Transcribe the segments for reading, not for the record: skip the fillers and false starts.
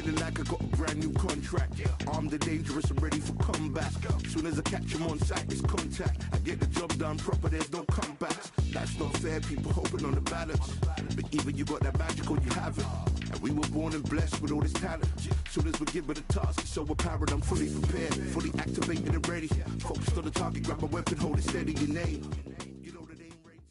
feeling like I got a brand new contract. Armed and dangerous and ready for combat. Soon as I catch him on sight, it's contact. I get the job done proper, there's no comebacks. That's not fair, people hoping on the balance. But even you got that magic or you haven't. And we were born and blessed with all this talent. Soon as we're given a task, it's so apparent I'm fully prepared, fully activated and ready. Focused on the target, grab my weapon, hold it steady, your name. You know that aim rates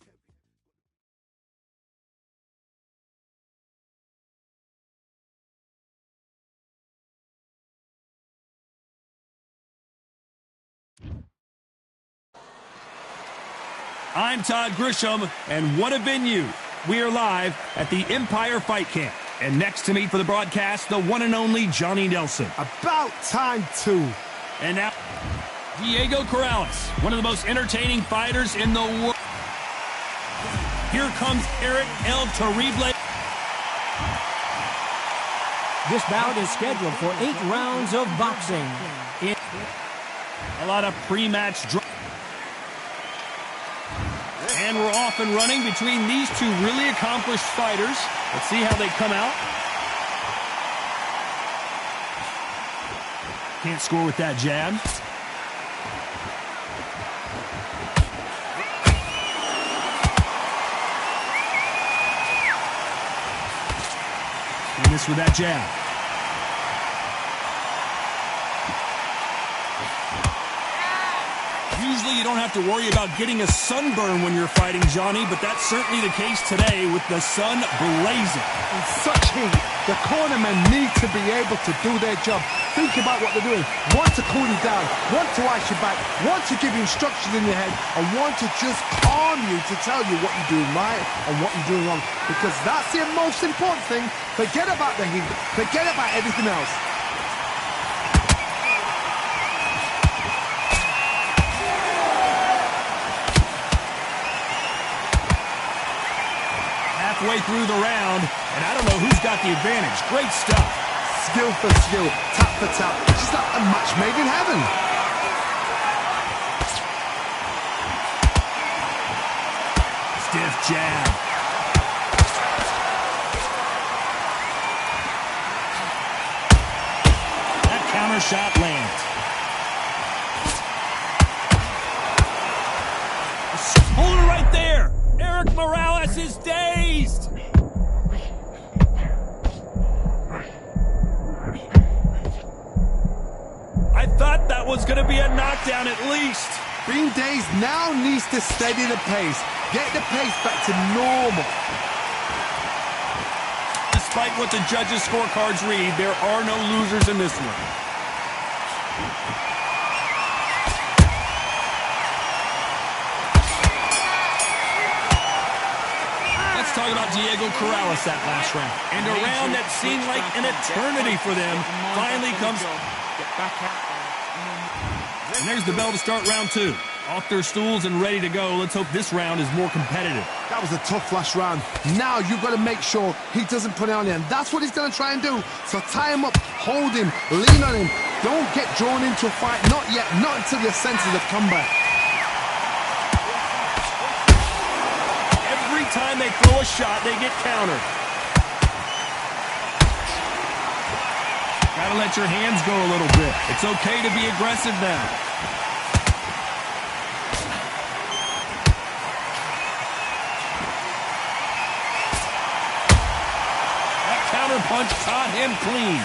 I'm Todd Grisham, and what a venue. We are live at the Empire Fight Camp. And next to me for the broadcast, the one and only Johnny Nelson. About time, too. And now, Diego Corrales, one of the most entertaining fighters in the world. Here comes Eric El Terrible. This bout is scheduled for 8 rounds of boxing. A lot of pre-match drama. And we're off and running between these two really accomplished fighters. Let's see how they come out. Can't score with that jab. And this with that jab. Usually you don't have to worry about getting a sunburn when you're fighting, Johnny, but that's certainly the case today with the sun blazing. In such heat, the cornermen need to be able to do their job. Think about what they're doing. One to cool you down, one to ice you back, one to give you instructions in your head, and one to just calm you to tell you what you're doing right and what you're doing wrong. Because that's the most important thing. Forget about the heat. Forget about everything else. Halfway through the round, and I don't know who's got the advantage. Great stuff. Skill for skill, tap for tap. Just like a match made in heaven. Stiff jab. That counter shot lands. Hold it right there. Eric Morales is dazed. I thought that was going to be a knockdown at least. Being dazed now needs to steady the pace. Get the pace back to normal. Despite what the judges' scorecards read, there are no losers in this one. Talk about Diego Corrales that last round. And a round that seemed like an eternity for them finally comes. And there's the bell to start round 2. Off their stools and ready to go. Let's hope this round is more competitive. That was a tough last round. Now you've got to make sure he doesn't put it on you. And that's what he's going to try and do. So tie him up, hold him, lean on him. Don't get drawn into a fight. Not yet. Not until your senses have come back. Every time they throw a shot, they get countered. Gotta let your hands go a little bit. It's okay to be aggressive now. That counter punch caught him clean.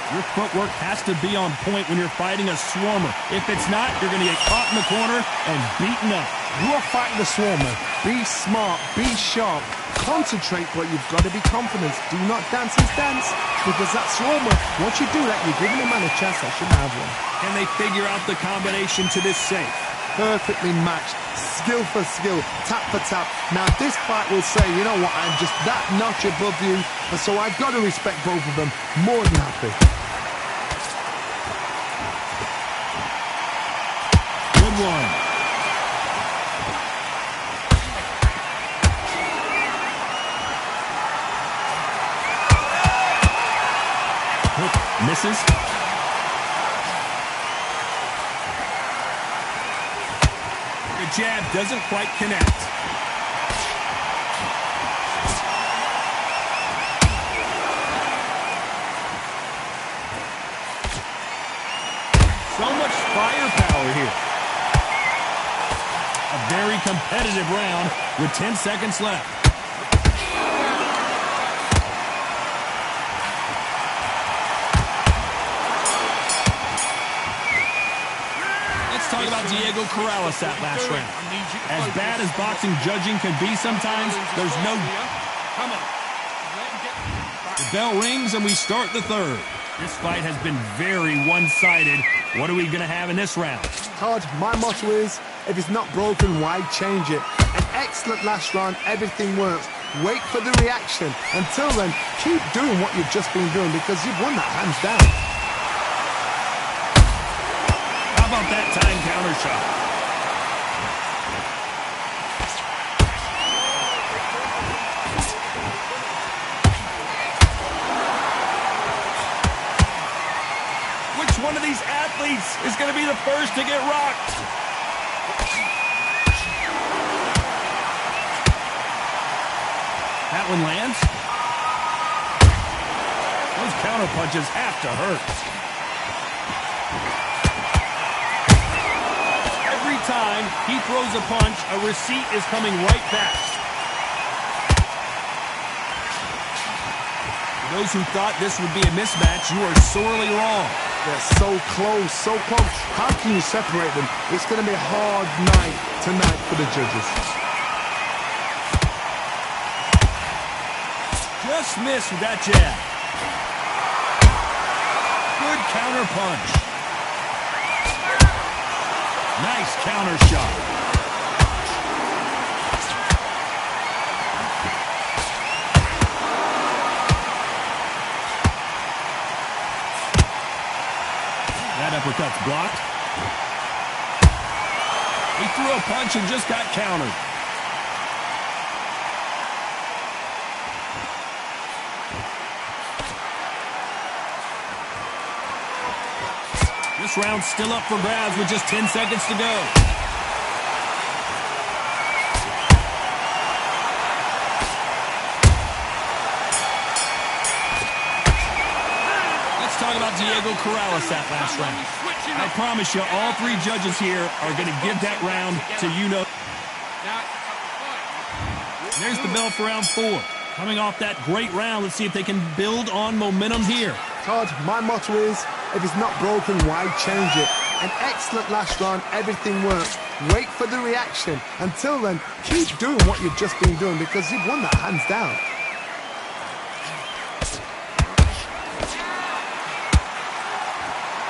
Your footwork has to be on point when you're fighting a swarmer. If it's not, you're going to get caught in the corner and beaten up. You are fighting the swarmer. Be smart, be sharp, concentrate, but you've got to be confident. Do not dance his dance, because that swarmer, once you do that, you're giving a man a chance that shouldn't have one. Can they figure out the combination to this safe? Perfectly matched, skill for skill, tap for tap. Now this fight will say, you know what, I'm just that notch above you, and so I've got to respect both of them. More than happy. Good one. Misses. The jab doesn't quite connect. competitive round with 10 seconds left. Let's talk about Diego Corrales that last round. As bad as boxing judging can be sometimes, there's no... The bell rings and we start the third. This fight has been very one-sided. What are we going to have in this round? Todd, my motto is, if it's not broken, why change it? An excellent last round, everything works. Wait for the reaction. Until then, keep doing what you've just been doing because you've won that hands down. How about that time counter shot? One of these athletes is going to be the first to get rocked. That one lands. Those counter punches have to hurt. Every time he throws a punch, a receipt is coming right back. For those who thought this would be a mismatch, you are sorely wrong. They're so close, so close. How can you separate them? It's going to be a hard night tonight for the judges. Just missed with that jab. Good counter punch. Nice counter shot. Uppercut's blocked. He threw a punch and just got countered. This round's still up for grabs with just 10 seconds to go. Talk about Diego Corrales that last round. I promise you, all three judges here are going to give that round to you-know. There's the bell for round 4. Coming off that great round, let's see if they can build on momentum here. Todd, my motto is, if it's not broken, why change it? An excellent last round, everything works. Wait for the reaction. Until then, keep doing what you've just been doing because you've won that hands down.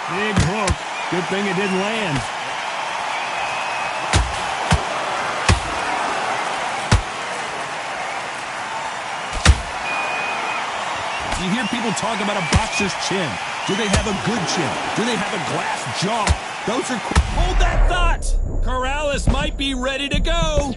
Big hook. Good thing it didn't land. You hear people talk about a boxer's chin. Do they have a good chin? Do they have a glass jaw? Those are... Hold that thought! Corrales might be ready to go.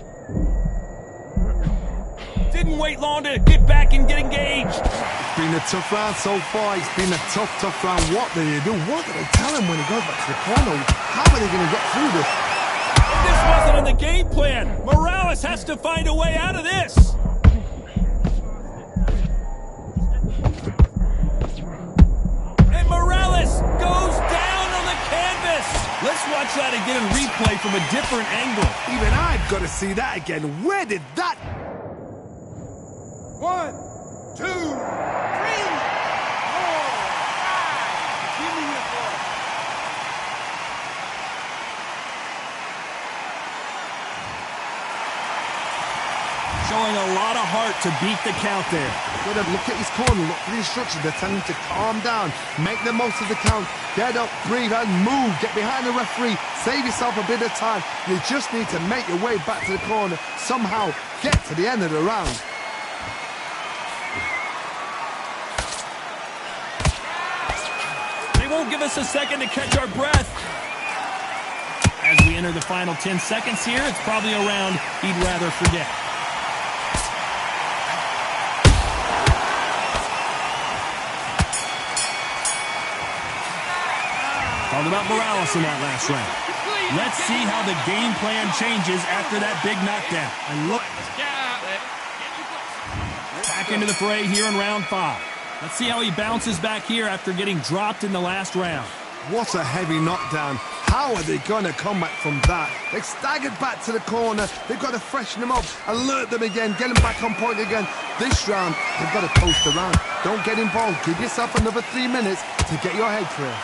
Didn't wait long to get back and get engaged. It's been a tough round so far. It's been a tough round. What do they do? What do they tell him when he goes back to the corner? How are they going to get through this? This wasn't in the game plan. Morales has to find a way out of this. And Morales goes down on the canvas. Let's watch that again in replay from a different angle. Even I've got to see that again. Where did that... 1, 2, 3, 4, 5. Give me your ball. Showing a lot of heart to beat the count there. Look at his corner. Look at the instructions. They're telling him to calm down. Make the most of the count. Get up, breathe, and move. Get behind the referee. Save yourself a bit of time. You just need to make your way back to the corner. Somehow get to the end of the round. Won't give us a second to catch our breath. As we enter the final 10 seconds here, it's probably a round he'd rather forget. Talk about Morales in that last round. Let's see how the game plan changes after that big knockdown. And look, back into the fray here in round 5. Let's see how he bounces back here after getting dropped in the last round. What a heavy knockdown. How are they going to come back from that? They've staggered back to the corner. They've got to freshen them up, alert them again, get them back on point again. This round, they've got to coast around. Don't get involved. Give yourself another 3 minutes to get your head clear.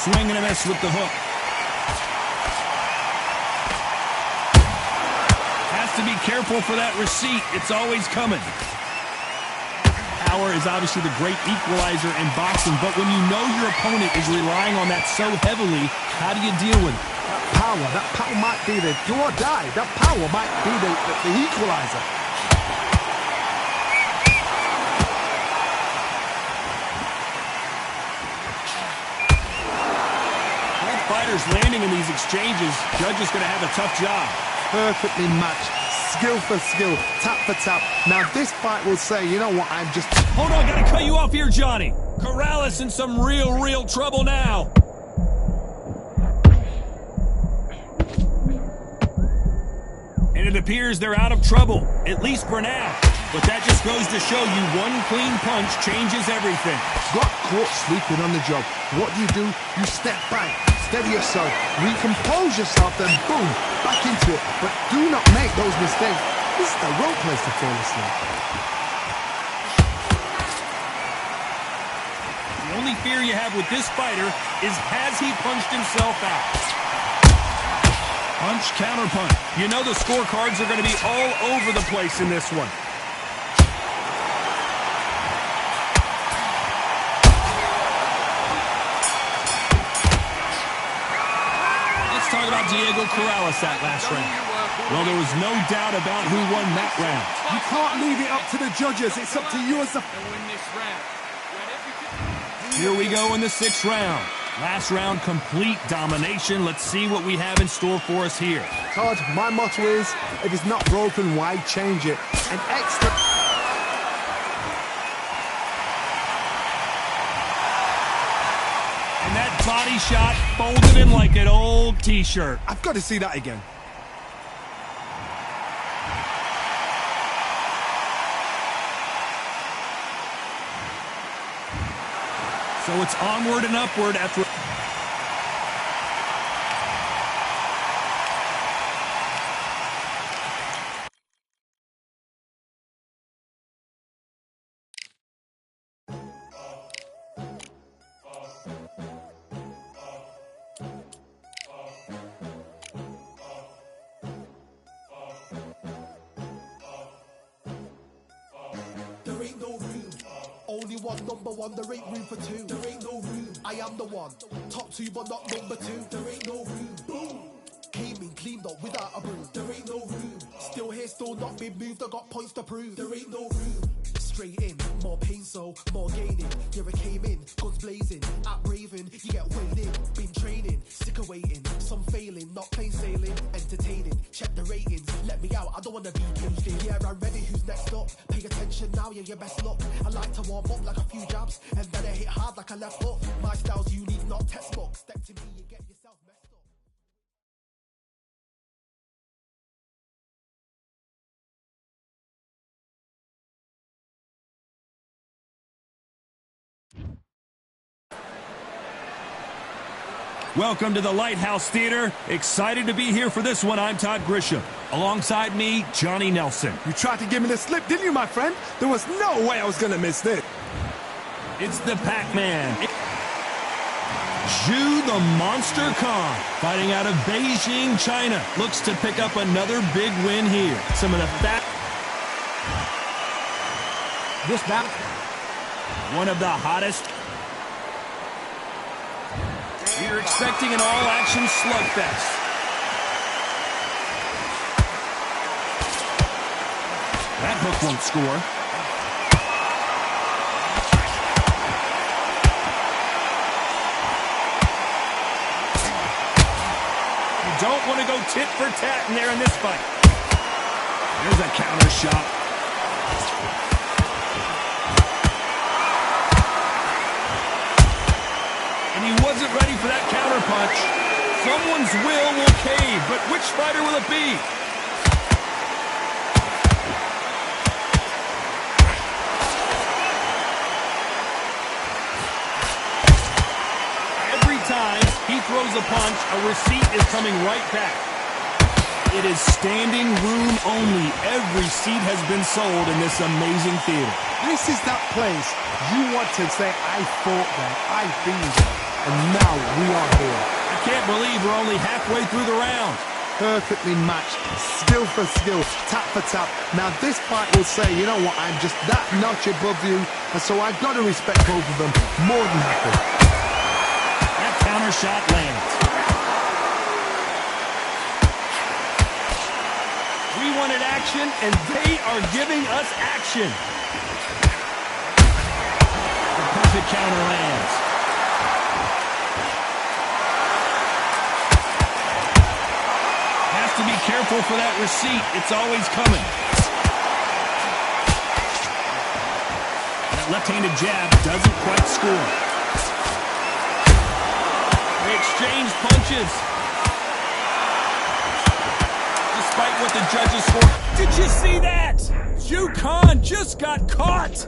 Swing and a miss with the hook. Has to be careful for that receipt. It's always coming. Power is obviously the great equalizer in boxing, but when you know your opponent is relying on that so heavily, how do you deal with it? That power might be the do or die. That power might be the equalizer. Fighters landing in these exchanges, Judge is going to have a tough job. Perfectly matched, skill for skill, tap for tap. Now this fight will say, you know what, I'm just... Hold on, got to cut you off here, Johnny. Corrales in some real trouble now. And it appears they're out of trouble, at least for now. But that just goes to show you one clean punch changes everything. Got caught sleeping on the job. What do? You step back, steady yourself, recompose yourself, then boom, back into it. But do not make those mistakes. This is the wrong place to fall asleep. The only fear you have with this fighter is has he punched himself out? Punch, counter punch. You know the scorecards are going to be all over the place in this one. Talk about Diego Corrales that last round. Well, there was no doubt about who won that round. You can't leave it up to the judges. It's up to you as the... Here we go in the 6th round. Last round, complete domination. Let's see what we have in store for us here. Todd, my motto is, if it's not broken, why change it? An extra... Body shot folded in like an old t-shirt. I've got to see that again. So it's onward and upward after... Only one, number one, there ain't room for two. There ain't no room. I am the one. Top two, but not number two. There ain't no room. Boom. Came in, cleaned up without a broom. There ain't no room. Still here, still not been moved. I got points to prove. There ain't no room. Straight in, more pain, so more gaining. Yeah, I came in, guns blazing. At Raven, you get weighed in. Been training, sick of waiting. Some failing, not plain sailing. Entertaining, check the ratings. Let me out, I don't wanna be caged in. Yeah, I'm ready, who's next up? Pay attention now, yeah, your best luck. I like to warm up like a few jabs, and then I hit hard like a left hook. My style's unique, not textbook. Step to me, you get yourself messed up. Welcome to the Lighthouse Theater. Excited to be here for this one. I'm Todd Grisham. Alongside me, Johnny Nelson. You tried to give me the slip, didn't you, my friend? There was no way I was going to miss this. It's the Pac-Man. Zhu the Monster Khan, fighting out of Beijing, China. Looks to pick up another big win here. Some of the This bout, one of the hottest. You're expecting an all-action slugfest. That hook won't score. You don't want to go tit for tat in there in this fight. There's a counter shot. He wasn't ready for that counter punch. Someone's will cave, but which fighter will it be? He throws a punch. A receipt is coming right back. It is standing room only. Every seat has been sold in this amazing theater. This is that place you want to say, I fought there, I've been there, and now we are here. I can't believe we're only halfway through the round. Perfectly matched, skill for skill, tap for tap. Now this fight will say, you know what, I'm just that notch above you, and so I've got to respect both of them more than happy. That counter shot lands. We wanted action, and they are giving us action. The perfect counter lands. To be careful for that receipt. It's always coming. That left-handed jab doesn't quite score. They exchange punches. Despite what the judges scored. Did you see that? Zhu Khan just got caught.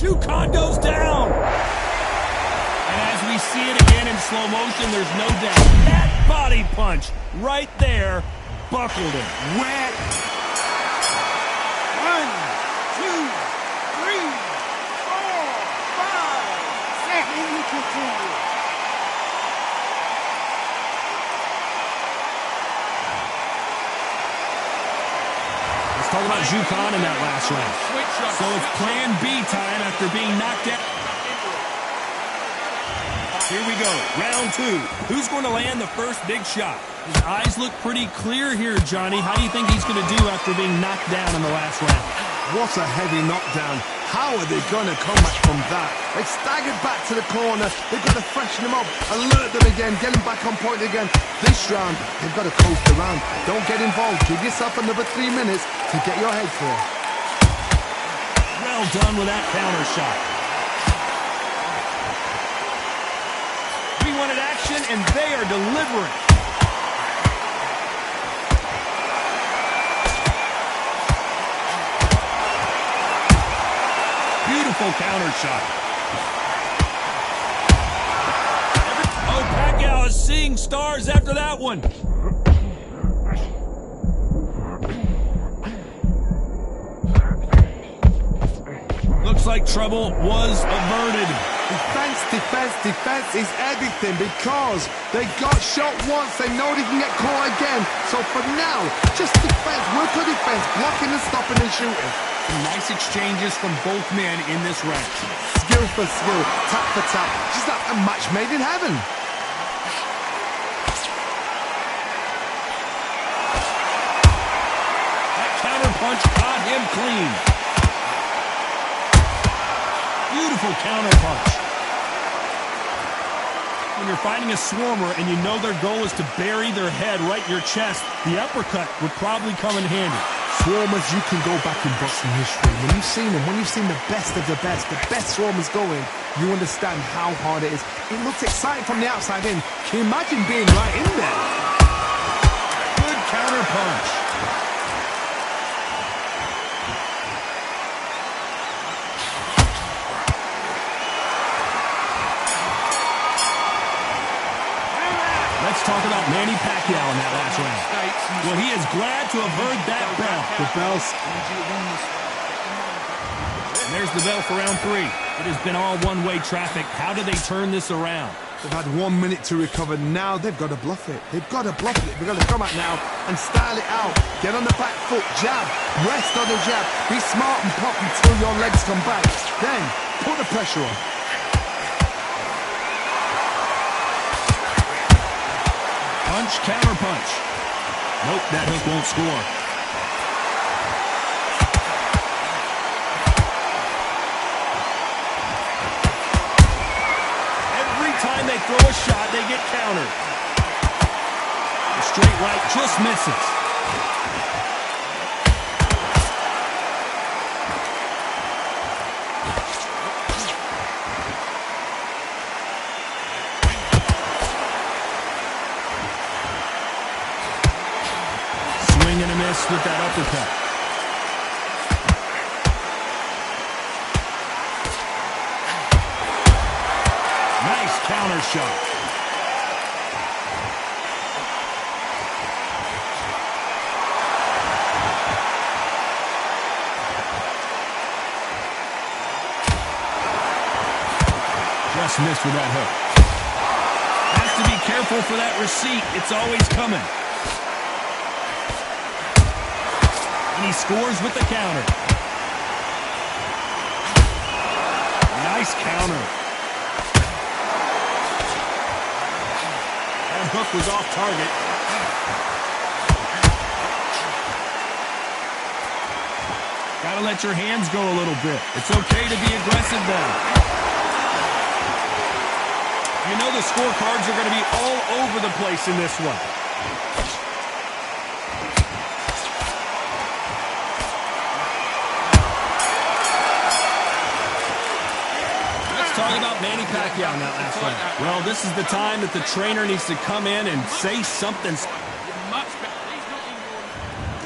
Zhu Khan goes down. And as we see it again in slow motion, there's no doubt. That body punch right there buckled him. Where? 1, 2, 3, 4, 5, 7, and continue. Let's talk about Zhu Khan in that last round. So it's plan B time after being knocked out. Here we go, round 2. Who's going to land the first big shot? His eyes look pretty clear here, Johnny. How do you think he's going to do after being knocked down in the last round? What a heavy knockdown. How are they going to come back from that? They staggered back to the corner. They've got to freshen them up, alert them again, get them back on point again. This round, they've got to coast around. Don't get involved. Give yourself another 3 minutes to get your head clear. Well done with that counter shot. We wanted action, and they are delivering. Beautiful counter shot. Oh, Pacquiao is seeing stars after that one. Looks like trouble was averted. Defense, defense, defense is everything because they got shot once. They know they can get caught again. So for now, just defense, work on defense, blocking and stopping and shooting. Some nice exchanges from both men in this round. Skill for skill, tap for tap, just like a match made in heaven. That counter punch caught him clean. Beautiful counter punch. When you're fighting a swarmer and you know their goal is to bury their head right in your chest, the uppercut would probably come in handy. Swarmers, you can go back in boxing history. When you've seen them, when you've seen the best of the best swarmers going, you understand how hard it is. It looks exciting from the outside in. Can you imagine being right in there? Good counter punch. Let's talk about Manny Pacquiao in that last round. Well, he is glad to have heard that bell. The bells. And there's the bell for round 3. It has been all one-way traffic. How do they turn this around? They've had 1 minute to recover. Now they've got to bluff it. They've got to bluff it. They've got to come out now and style it out. Get on the back foot, jab, rest on the jab. Be smart and pop until your legs come back. Then put the pressure on. Punch, counter punch. Nope, that hook won't score. Every time they throw a shot, they get countered. The straight right just misses. Swing and a miss with that uppercut. Nice counter shot. just missed with that hook. Has to be careful for that receipt. It's always coming. And he scores with the counter. Nice counter. That hook was off target. Gotta let your hands go a little bit. It's okay to be aggressive now. You know the scorecards are going to be all over the place in this one. Let's talk about Manny Pacquiao in that last round. Well, this is the time that the trainer needs to come in and say something.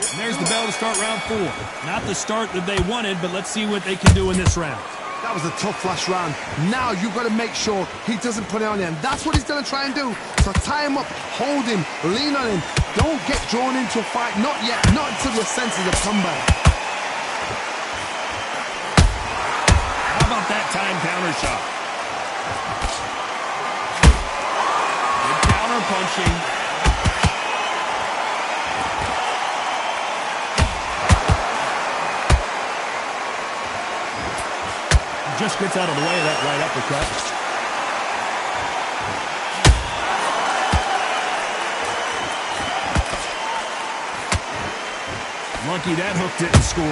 And there's the bell to start round 4. Not the start that they wanted, but let's see what they can do in this round. That was a tough last round. Now you've got to make sure he doesn't put it on him. That's what he's going to try and do. So tie him up, hold him, lean on him. Don't get drawn into a fight. Not yet. Not until your senses have come back. How about that time counter shot? Good counter punching. Just gets out of the way of that right uppercut. Lucky that hook didn't score.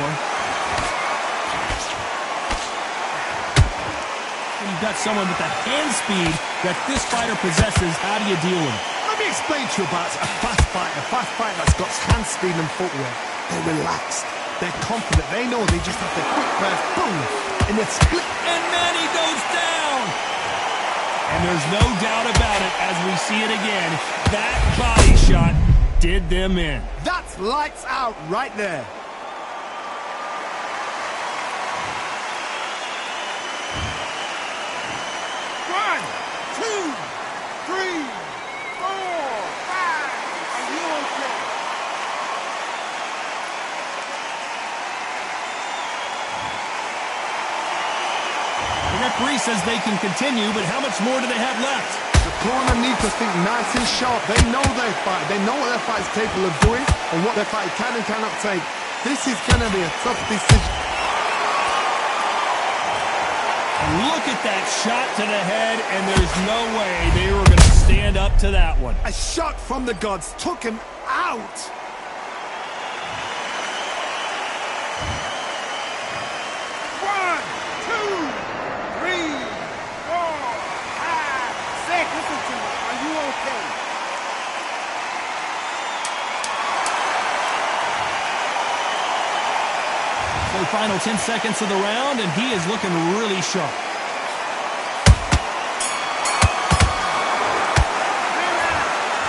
When you've got someone with the hand speed that this fighter possesses, how do you deal with it? Let me explain to you about a fast fighter that's got hand speed and footwork. They're relaxed. They're confident. They know they just have to quick press, boom, and it's split. And Manny goes down. And there's no doubt about it as we see it again. That body shot did them in. That's lights out right there. One, two, three, four, five. Are you okay? The referee says they can continue, but how much more do they have left? The corner needs to think nice and sharp. They know their fight. They know what their fight is capable of doing and what their fight can and cannot take. This is going to be a tough decision. Look at that shot to the head, and there's no way they were going to stand up to that one. A shot from the gods took him out. One, two, three, four, five. Zach, listen to me. Are you okay? So final 10 seconds of the round, and he is looking really sharp.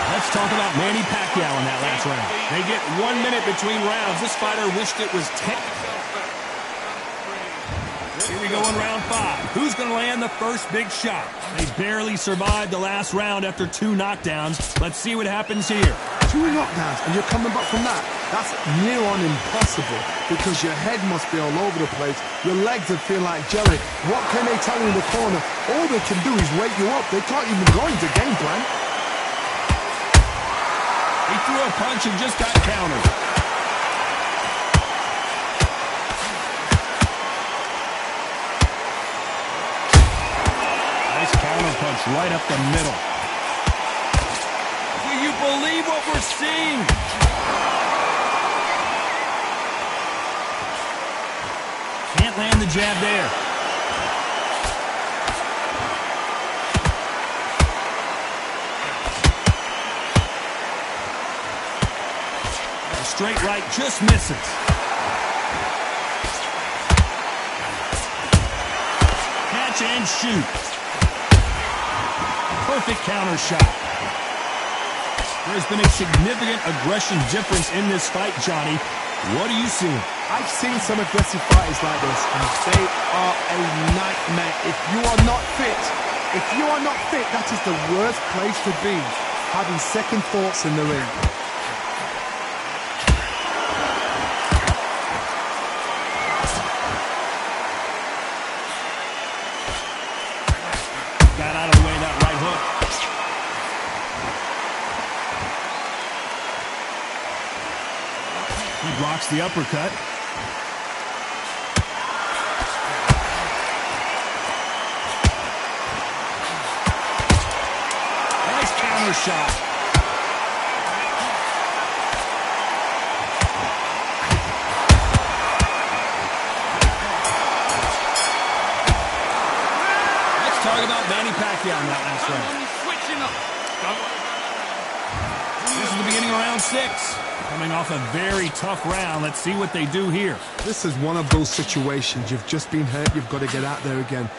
Let's talk about Manny Pacquiao in that last round. They get 1 minute between rounds. This fighter wished it was 10. Here we go in round 5. Who's going to land the first big shot? They barely survived the last round after 2 knockdowns. Let's see what happens here. 2 knockdowns and you're coming back from that. That's near on impossible because your head must be all over the place. Your legs would feel like jelly. What can they tell you in the corner? All they can do is wake you up. They can't even go into game plan. He threw a punch and just got countered. Nice counter punch right up the middle. Do you believe what we're seeing? Can't land the jab there. A straight right just misses. Catch and shoot. Perfect counter shot. There's been a significant aggression difference in this fight, Johnny. What are you seeing? I've seen some aggressive fighters like this, and they are a nightmare. If you are not fit, that is the worst place to be, having second thoughts in the ring. Got blocks the uppercut. Nice counter shot. Let's talk about Manny Pacquiao in that last round. This is the beginning of round 6. Coming off a very tough round. Let's see what they do here. This is one of those situations. You've just been hurt. You've got to get out there again.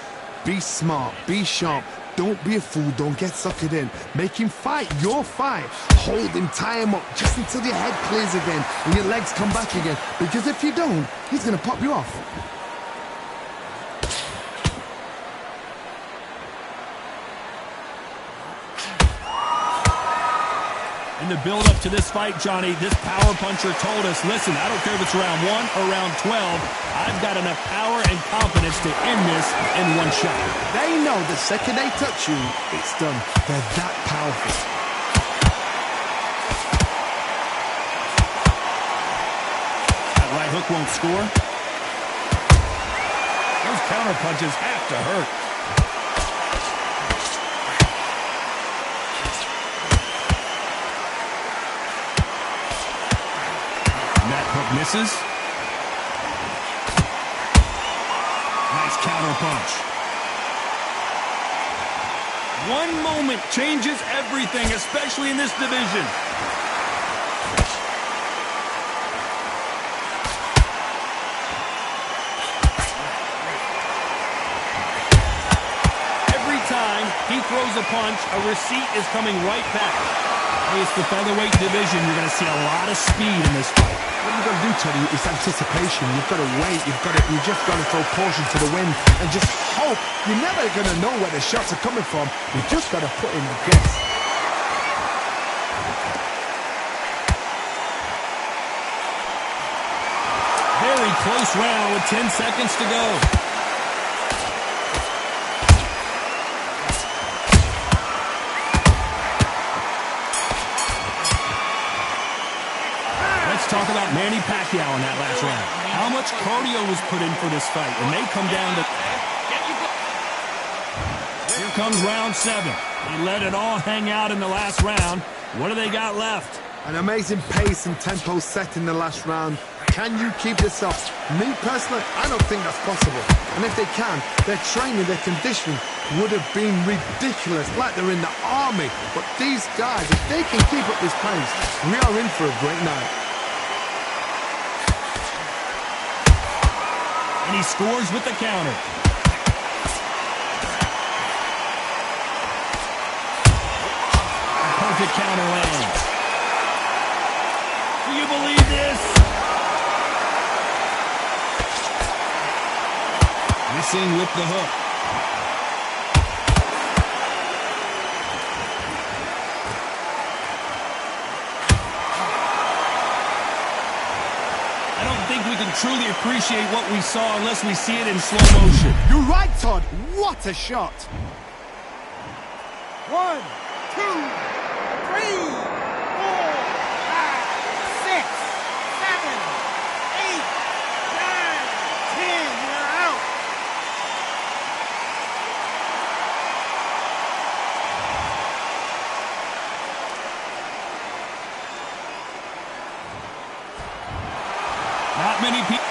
Be smart. Be sharp. Don't be a fool. Don't get suckered in. Make him fight your fight. Hold him. Tie him up just until your head clears again and your legs come back again. Because if you don't, he's going to pop you off. In the build-up to this fight, Johnny, this power puncher told us, listen, I don't care if it's round 1 or round 12, I've got enough power and confidence to end this in one shot. They know the second they touch you, it's done. They're that powerful. That right hook won't score. Those counter punches have to hurt. Misses. Nice counter punch. One moment changes everything, especially in this division. Every time he throws a punch, a receipt is coming right back. Hey, it's the featherweight division. You're going to see a lot of speed in this fight. What you've got to do, Teddy, is anticipation. You've got to wait. You just got to throw caution to the wind and just hope. You're never going to know where the shots are coming from. You just got to put in a guess. Very close round with 10 seconds to go. Talk about Manny Pacquiao in that last round. How much cardio was put in for this fight? It may come down to... Here comes round 7. He let it all hang out in the last round. What do they got left? An amazing pace and tempo set in the last round. Can you keep this up? Me personally, I don't think that's possible. And if they can, their training, their conditioning would have been ridiculous, like they're in the army. But these guys, if they can keep up this pace, we are in for a great night. And he scores with the counter. A perfect counter lands. Do you believe this? Missing with the hook. We can truly appreciate what we saw unless we see it in slow motion. You're right, Todd. What a shot. 1, 2, 3, 4, 5, 6, 7, 8, 9, 10. You're out. Not many people.